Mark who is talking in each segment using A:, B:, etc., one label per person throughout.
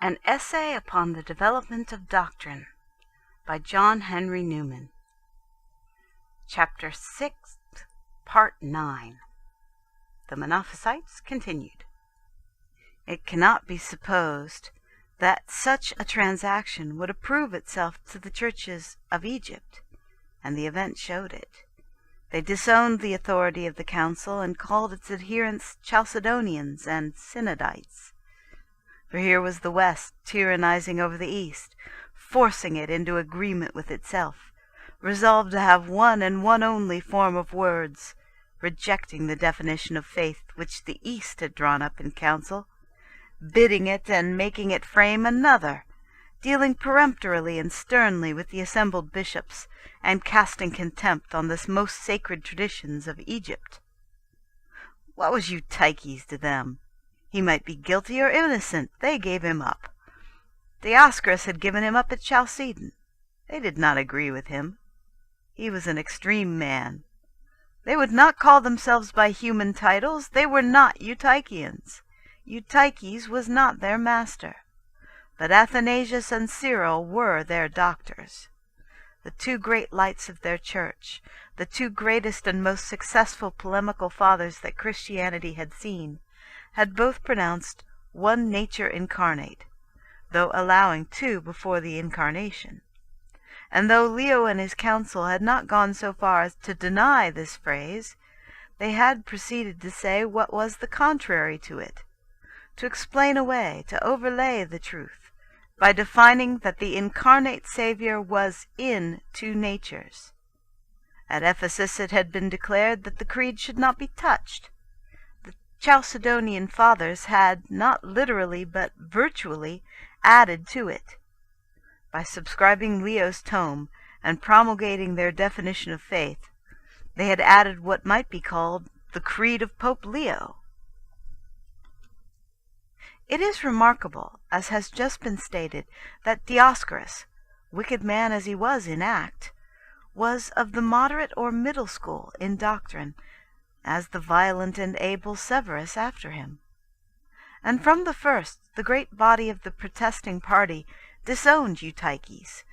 A: An Essay upon the Development of Doctrine by John Henry Newman. Chapter 6, Part 9. The Monophysites continued. It cannot be supposed that such a transaction would approve itself to the churches of Egypt, and the event showed it. They disowned the authority of the council and called its adherents Chalcedonians and Synodites. For here was the West tyrannizing over the East, forcing it into agreement with itself, resolved to have one and one only form of words, rejecting the definition of faith which the East had drawn up in council, bidding it and making it frame another, dealing peremptorily and sternly with the assembled bishops, and casting contempt on the most sacred traditions of Egypt. What was Eutyches to them? He might be guilty or innocent. They gave him up. Dioscorus had given him up at Chalcedon. They did not agree with him. He was an extreme man. They would not call themselves by human titles. They were not Eutychians. Eutyches was not their master. But Athanasius and Cyril were their doctors. The two great lights of their church, the two greatest and most successful polemical fathers that Christianity had seen, had both pronounced one nature incarnate, though allowing two before the incarnation. And though Leo and his council had not gone so far as to deny this phrase, they had proceeded to say what was the contrary to it, to explain away, to overlay the truth, by defining that the incarnate Saviour was in two natures. At Ephesus it had been declared that the creed should not be touched. Chalcedonian fathers had, not literally but virtually, added to it. By subscribing Leo's tome and promulgating their definition of faith, they had added what might be called the creed of Pope Leo. It is remarkable, as has just been stated, that Dioscorus, wicked man as he was in act, was of the moderate or middle school in doctrine, as the violent and able Severus after him. And from the first the great body of the protesting party disowned Eutyches,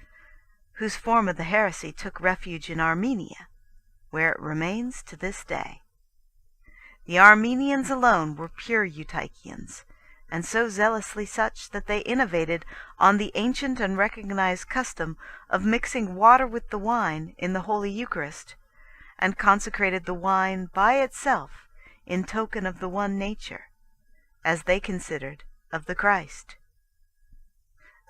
A: whose form of the heresy took refuge in Armenia, where it remains to this day. The Armenians alone were pure Eutychians, and so zealously such that they innovated on the ancient and recognized custom of mixing water with the wine in the Holy Eucharist, and consecrated the wine by itself in token of the one nature, as they considered, of the Christ.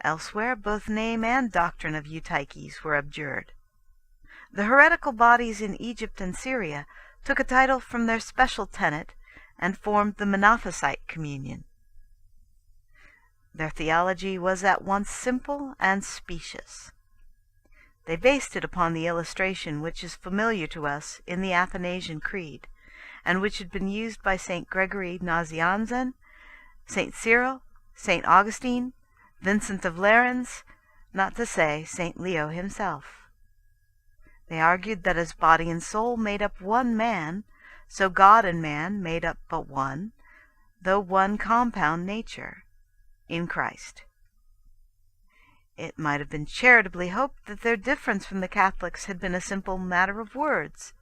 A: Elsewhere both name and doctrine of Eutyches were abjured. The heretical bodies in Egypt and Syria took a title from their special tenet and formed the Monophysite communion. Their theology was at once simple and specious. They based it upon the illustration which is familiar to us in the Athanasian Creed, and which had been used by St. Gregory Nazianzen, St. Cyril, St. Augustine, Vincent of Lerins, not to say St. Leo himself. They argued that as body and soul made up one man, so God and man made up but one, though one compound nature, in Christ. It might have been charitably hoped that their difference from the Catholics had been a simple matter of words,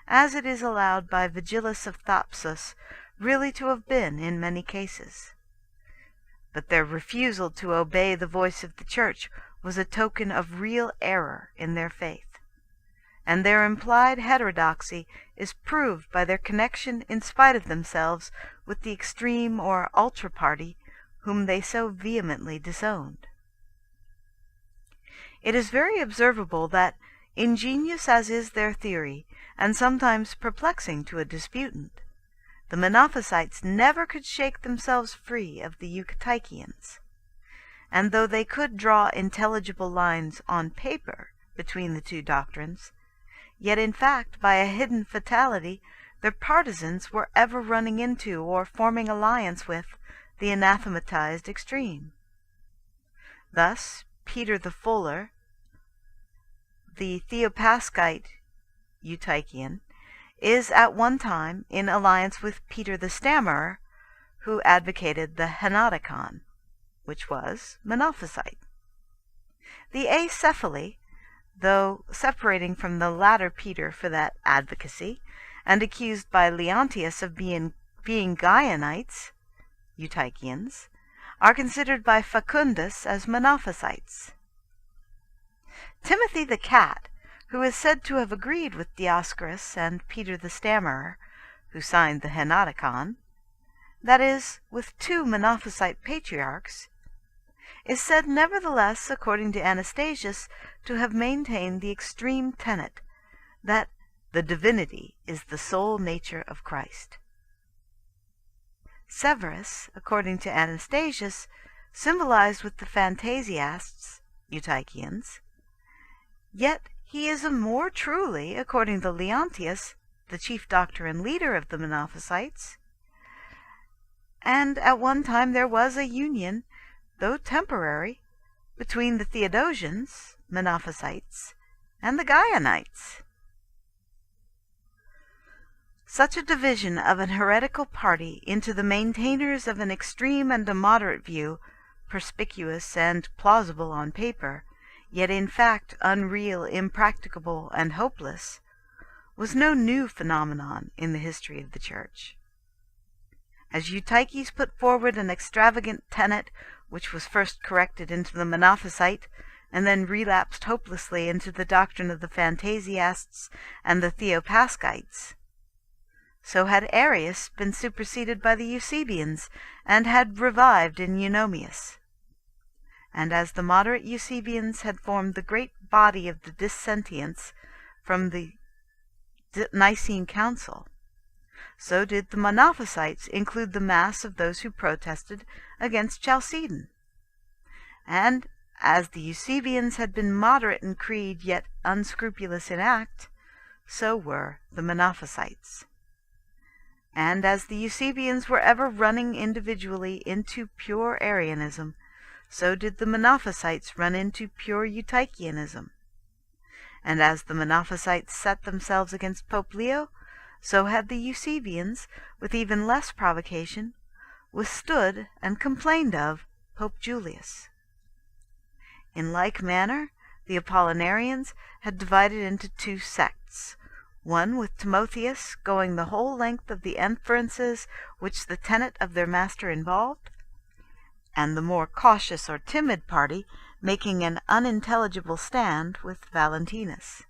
A: as it is allowed by Vigilus of Thapsus really to have been in many cases. But their refusal to obey the voice of the Church was a token of real error in their faith, and their implied heterodoxy is proved by their connection in spite of themselves with the extreme or ultra party whom they so vehemently disowned. It is very observable that, ingenious as is their theory, and sometimes perplexing to a disputant, the Monophysites never could shake themselves free of the Eutychians, and though they could draw intelligible lines on paper between the two doctrines, yet in fact by a hidden fatality their partisans were ever running into or forming alliance with the anathematized extreme. Thus Peter the Fuller, the Theopaschite Eutychian, is at one time in alliance with Peter the Stammerer, who advocated the Henoticon. which was Monophysite. The acephaly, though separating from the latter Peter for that advocacy, and accused by Leontius of being Gaianites, Eutychians, are considered by Facundus as Monophysites. Timothy the cat, who is said to have agreed with Dioscorus and Peter the Stammerer, who signed the Henoticon, that is, with 2 Monophysite patriarchs, is said nevertheless, according to Anastasius, to have maintained the extreme tenet that the divinity is the sole nature of Christ. Severus, according to Anastasius, symbolized with the Phantasiasts, Eutychians, yet he is more truly, according to Leontius, the chief doctor and leader of the Monophysites, and at one time there was a union, though temporary, between the Theodosians, Monophysites, and the Gaianites. Such a division of an heretical party into the maintainers of an extreme and a moderate view, perspicuous and plausible on paper, yet in fact unreal, impracticable, and hopeless, was no new phenomenon in the history of the Church. As Eutyches put forward an extravagant tenet which was first corrected into the Monophysite, and then relapsed hopelessly into the doctrine of the Phantasiasts and the Theopaschites, so had Arius been superseded by the Eusebians, and had revived in Eunomius. And as the moderate Eusebians had formed the great body of the dissentients from the Nicene Council, so did the Monophysites include the mass of those who protested against Chalcedon. And as the Eusebians had been moderate in creed yet unscrupulous in act, so were the Monophysites. And as the Eusebians were ever running individually into pure Arianism, so did the Monophysites run into pure Eutychianism. And as the Monophysites set themselves against Pope Leo, so had the Eusebians, with even less provocation, withstood and complained of Pope Julius. In like manner, the Apollinarians had divided into 2 sects, one with Timotheus going the whole length of the inferences which the tenet of their master involved, and the more cautious or timid party making an unintelligible stand with Valentinus.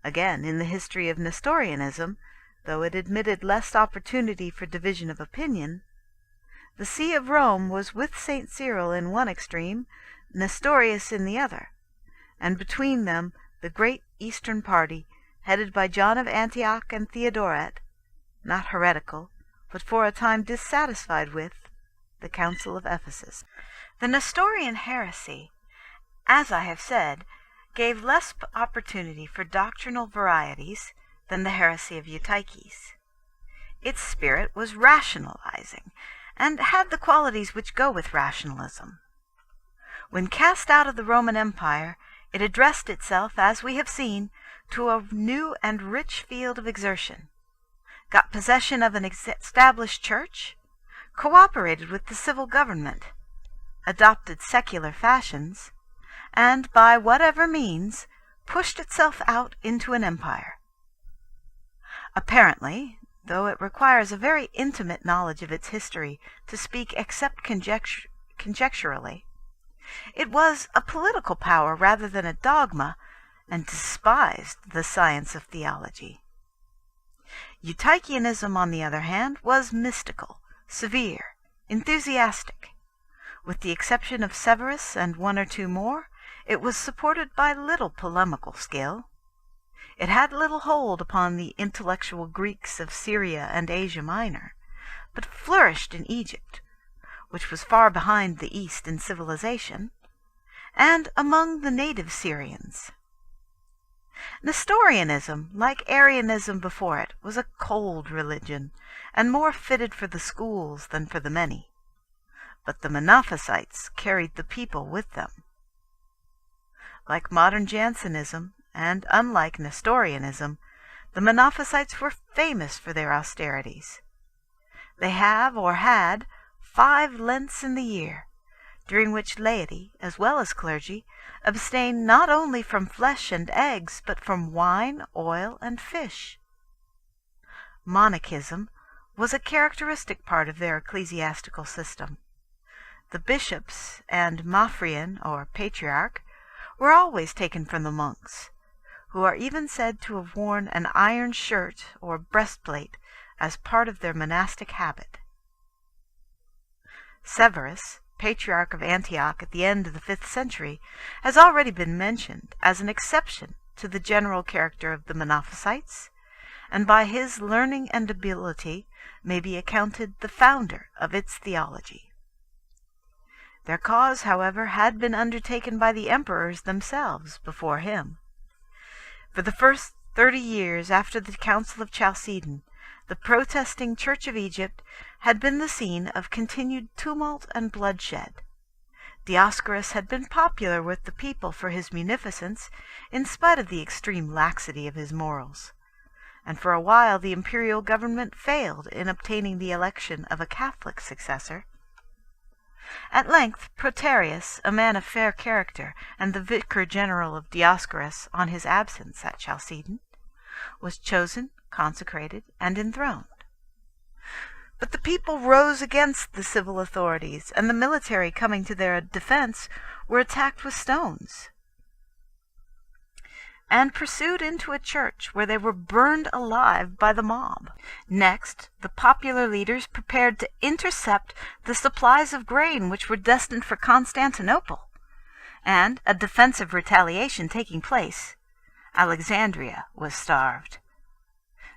A: Again, in the history of Nestorianism, though it admitted less opportunity for division of opinion, the See of Rome was with St. Cyril in one extreme, Nestorius in the other, and between them the great Eastern party, headed by John of Antioch and Theodoret, not heretical, but for a time dissatisfied with, the Council of Ephesus. The Nestorian heresy, as I have said, gave less opportunity for doctrinal varieties than the heresy of Eutyches. Its spirit was rationalizing, and had the qualities which go with rationalism. When cast out of the Roman Empire, it addressed itself, as we have seen, to a new and rich field of exertion, got possession of an established church, cooperated with the civil government, adopted secular fashions, and by whatever means pushed itself out into an empire. Apparently, though it requires a very intimate knowledge of its history to speak except conjecturally, it was a political power rather than a dogma, and despised the science of theology. Eutychianism, on the other hand, was mystical, severe, enthusiastic. With the exception of Severus and 1 or 2 more, it was supported by little polemical skill. It had little hold upon the intellectual Greeks of Syria and Asia Minor, but flourished in Egypt, which was far behind the East in civilization, and among the native Syrians. Nestorianism, like Arianism before it, was a cold religion, and more fitted for the schools than for the many. But the Monophysites carried the people with them. Like modern Jansenism, and unlike Nestorianism, the Monophysites were famous for their austerities. They have, or had, 5 Lents in the year, during which laity, as well as clergy, abstained not only from flesh and eggs, but from wine, oil, and fish. Monachism was a characteristic part of their ecclesiastical system. The bishops and Maphrian, or patriarch, were always taken from the monks, who are even said to have worn an iron shirt or breastplate as part of their monastic habit. Severus, Patriarch of Antioch at the end of the 5th century, has already been mentioned as an exception to the general character of the Monophysites, and by his learning and ability may be accounted the founder of its theology. Their cause, however, had been undertaken by the emperors themselves before him. For the first 30 years after the Council of Chalcedon, the protesting Church of Egypt had been the scene of continued tumult and bloodshed. Dioscorus had been popular with the people for his munificence, in spite of the extreme laxity of his morals, and for a while the imperial government failed in obtaining the election of a Catholic successor. At length Protarius, a man of fair character, and the vicar general of Dioscorus on his absence at Chalcedon, was chosen, consecrated, and enthroned. But the people rose against the civil authorities, and the military coming to their defense were attacked with stones, and pursued into a church, where they were burned alive by the mob. Next, the popular leaders prepared to intercept the supplies of grain which were destined for Constantinople, and, a defensive retaliation taking place, Alexandria was starved.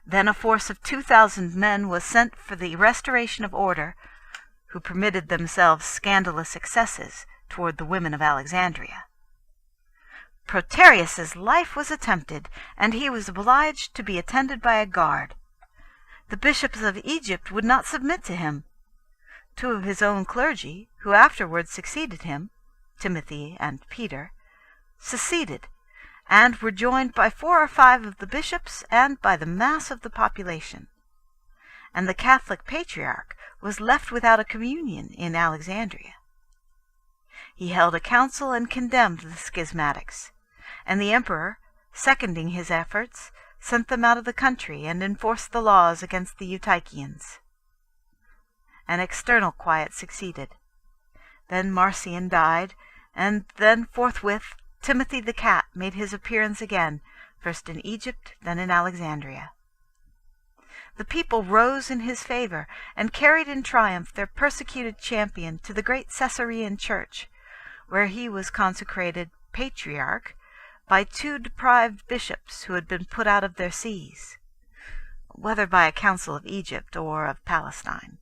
A: Then a force of 2,000 men was sent for the restoration of order, who permitted themselves scandalous excesses toward the women of Alexandria. Protarius's life was attempted, and he was obliged to be attended by a guard. The bishops of Egypt would not submit to him. 2 of his own clergy, who afterwards succeeded him, Timothy and Peter, seceded, and were joined by 4 or 5 of the bishops and by the mass of the population. And the Catholic Patriarch was left without a communion in Alexandria. He held a council and condemned the schismatics, and the emperor, seconding his efforts, sent them out of the country and enforced the laws against the Eutychians. An external quiet succeeded. Then Marcion died, and then forthwith Timothy the cat made his appearance again, first in Egypt, then in Alexandria. The people rose in his favor, and carried in triumph their persecuted champion to the great Caesarean church, where he was consecrated patriarch by 2 deprived bishops who had been put out of their sees, whether by a council of Egypt or of Palestine.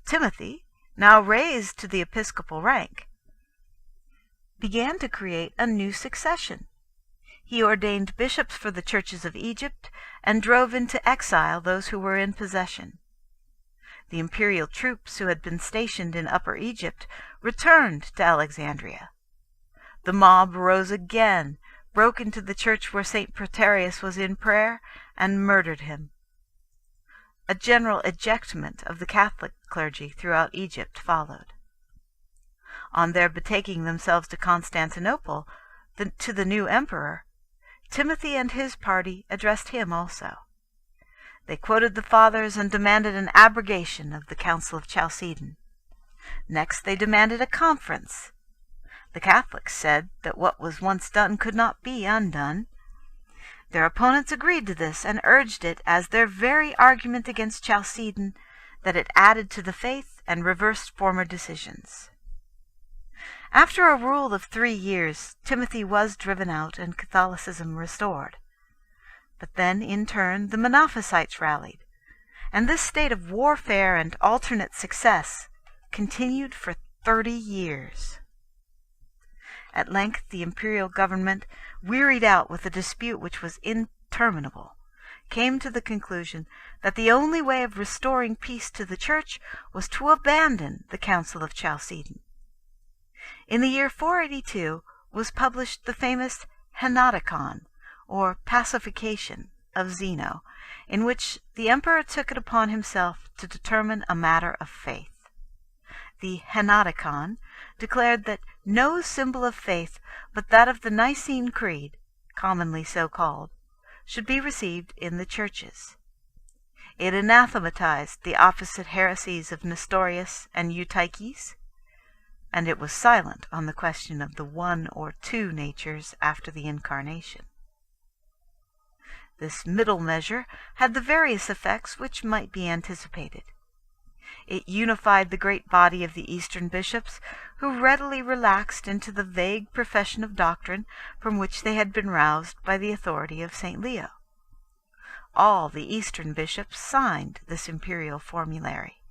A: Timothy, now raised to the episcopal rank, began to create a new succession. He ordained bishops for the churches of Egypt, and drove into exile those who were in possession. The imperial troops who had been stationed in Upper Egypt returned to Alexandria. The mob rose again, broke into the church where St. Protarius was in prayer, and murdered him. A general ejectment of the Catholic clergy throughout Egypt followed. On their betaking themselves to Constantinople, to the new emperor, Timothy and his party addressed him also. They quoted the Fathers and demanded an abrogation of the Council of Chalcedon. Next they demanded a conference. The Catholics said that what was once done could not be undone. Their opponents agreed to this, and urged it as their very argument against Chalcedon, that it added to the faith and reversed former decisions. After a rule of 3 years, Timothy was driven out and Catholicism restored. But then, in turn, the Monophysites rallied, and this state of warfare and alternate success continued for 30 years. At length the imperial government, wearied out with a dispute which was interminable, came to the conclusion that the only way of restoring peace to the Church was to abandon the Council of Chalcedon. In the year 482 was published the famous Henoticon, or Pacification, of Zeno, in which the emperor took it upon himself to determine a matter of faith. the Henoticon, declared that no symbol of faith but that of the Nicene Creed, commonly so called, should be received in the churches. It anathematized the opposite heresies of Nestorius and Eutyches, and it was silent on the question of the one or two natures after the Incarnation. This middle measure had the various effects which might be anticipated. It unified the great body of the Eastern bishops, who readily relaxed into the vague profession of doctrine from which they had been roused by the authority of St. Leo. All the Eastern bishops signed this imperial formulary.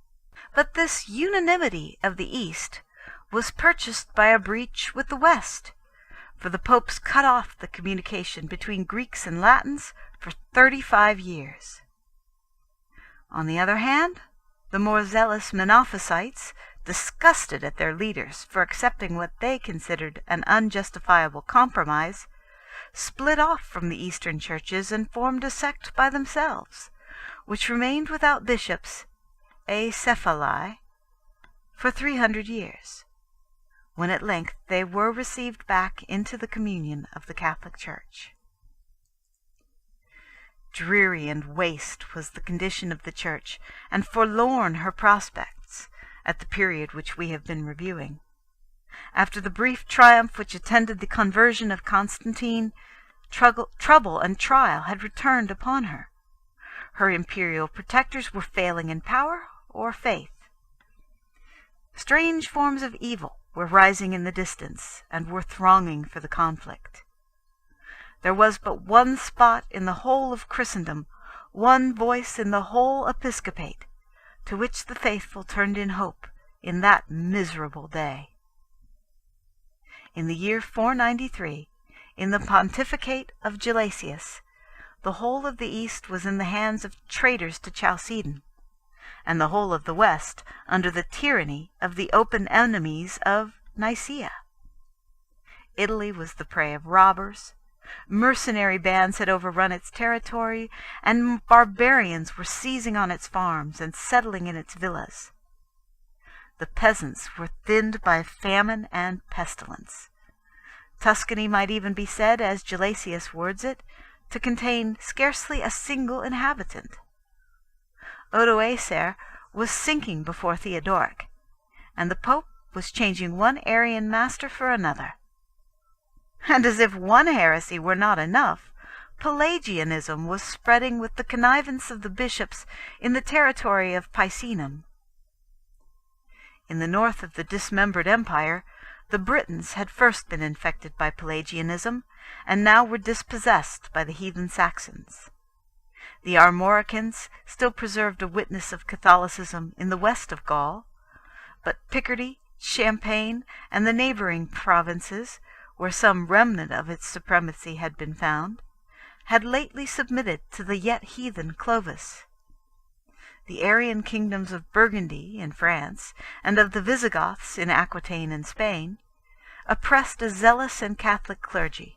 A: But this unanimity of the East was purchased by a breach with the West, for the popes cut off the communication between Greeks and Latins for 35 years. On the other hand, the more zealous Monophysites, disgusted at their leaders for accepting what they considered an unjustifiable compromise, split off from the Eastern churches and formed a sect by themselves, which remained without bishops, acephali, for 300 years, when at length they were received back into the communion of the Catholic Church. Dreary and waste was the condition of the Church, and forlorn her prospects, at the period which we have been reviewing. After the brief triumph which attended the conversion of Constantine, trouble and trial had returned upon her. Her imperial protectors were failing in power or faith. Strange forms of evil were rising in the distance, and were thronging for the conflict. There was but one spot in the whole of Christendom, one voice in the whole episcopate, to which the faithful turned in hope in that miserable day. In the year 493, in the pontificate of Gelasius, the whole of the East was in the hands of traitors to Chalcedon, and the whole of the West under the tyranny of the open enemies of Nicaea. Italy was the prey of robbers, mercenary bands had overrun its territory, and barbarians were seizing on its farms and settling in its villas. The peasants were thinned by famine and pestilence. Tuscany might even be said, as Gelasius words it, to contain scarcely a single inhabitant. Odoacer was sinking before Theodoric, and the Pope was changing one Arian master for another. And as if one heresy were not enough, Pelagianism was spreading with the connivance of the bishops in the territory of Picenum. In the north of the dismembered empire, the Britons had first been infected by Pelagianism, and now were dispossessed by the heathen Saxons. The Armoricans still preserved a witness of Catholicism in the west of Gaul, but Picardy, Champagne, and the neighboring provinces, where some remnant of its supremacy had been found, had lately submitted to the yet heathen Clovis. The Arian kingdoms of Burgundy in France, and of the Visigoths in Aquitaine and Spain, oppressed a zealous and Catholic clergy.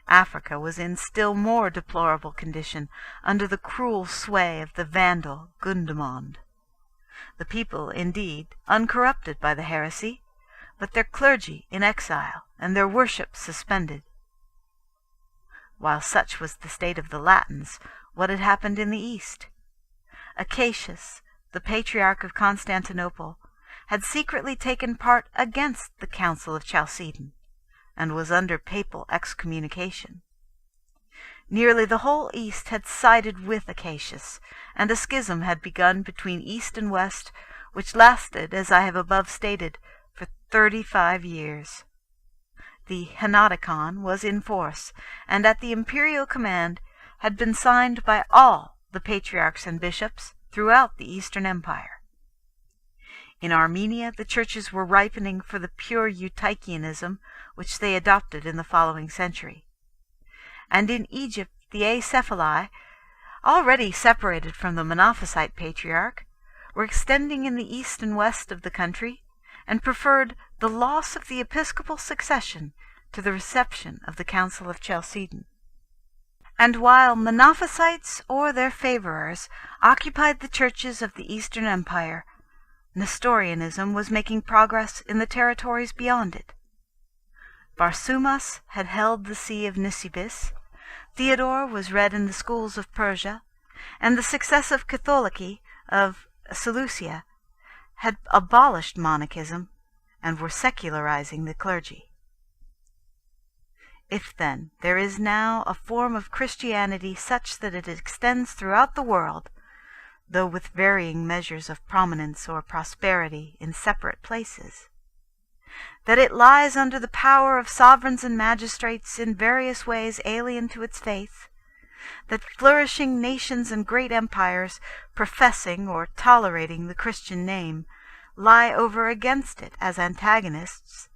A: Africa was in still more deplorable condition under the cruel sway of the Vandal Gundamond. The people, indeed, uncorrupted by the heresy, but their clergy in exile, and their worship suspended. While such was the state of the Latins, what had happened in the East? Acacius, the Patriarch of Constantinople, had secretly taken part against the Council of Chalcedon, and was under papal excommunication. Nearly the whole East had sided with Acacius, and a schism had begun between East and West, which lasted, as I have above stated, for 35 years. The Henoticon was in force, and at the imperial command had been signed by all the patriarchs and bishops throughout the Eastern Empire. In Armenia the churches were ripening for the pure Eutychianism which they adopted in the following century. And in Egypt the acephali, already separated from the Monophysite patriarch, were extending in the east and west of the country, and preferred the loss of the episcopal succession to the reception of the Council of Chalcedon. And while Monophysites or their favorers occupied the churches of the Eastern Empire, Nestorianism was making progress in the territories beyond it. Barsumas had held the see of Nisibis, Theodore was read in the schools of Persia, and the successive Catholici of Seleucia had abolished monachism and were secularizing the clergy. If, then, there is now a form of Christianity such that it extends throughout the world, though with varying measures of prominence or prosperity in separate places, that it lies under the power of sovereigns and magistrates in various ways alien to its faith, that flourishing nations and great empires, professing or tolerating the Christian name, lie over against it as antagonists,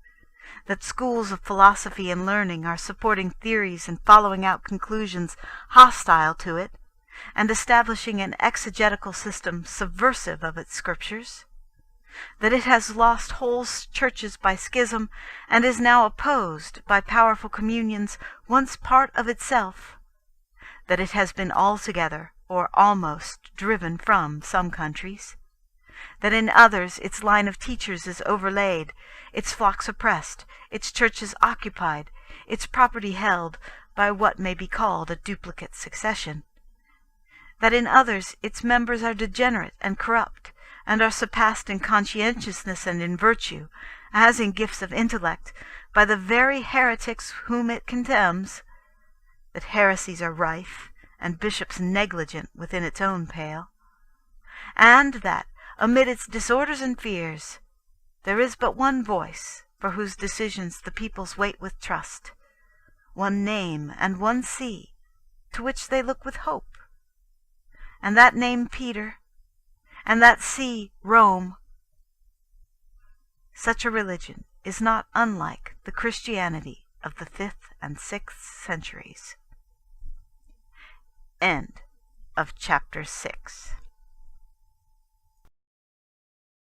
A: that schools of philosophy and learning are supporting theories and following out conclusions hostile to it, and establishing an exegetical system subversive of its scriptures, that it has lost whole churches by schism, and is now opposed by powerful communions once part of itself, that it has been altogether, or almost, driven from some countries, that in others its line of teachers is overlaid, its flocks oppressed, its churches occupied, its property held by what may be called a duplicate succession, that in others its members are degenerate and corrupt, and are surpassed in conscientiousness and in virtue, as in gifts of intellect, by the very heretics whom it condemns, that heresies are rife, and bishops negligent within its own pale, and that, amid its disorders and fears, there is but one voice for whose decisions the peoples wait with trust, one name and one see to which they look with hope, and that name Peter, and that see Rome. Such a religion is not unlike the Christianity of the 5th and 6th centuries. End of chapter 6.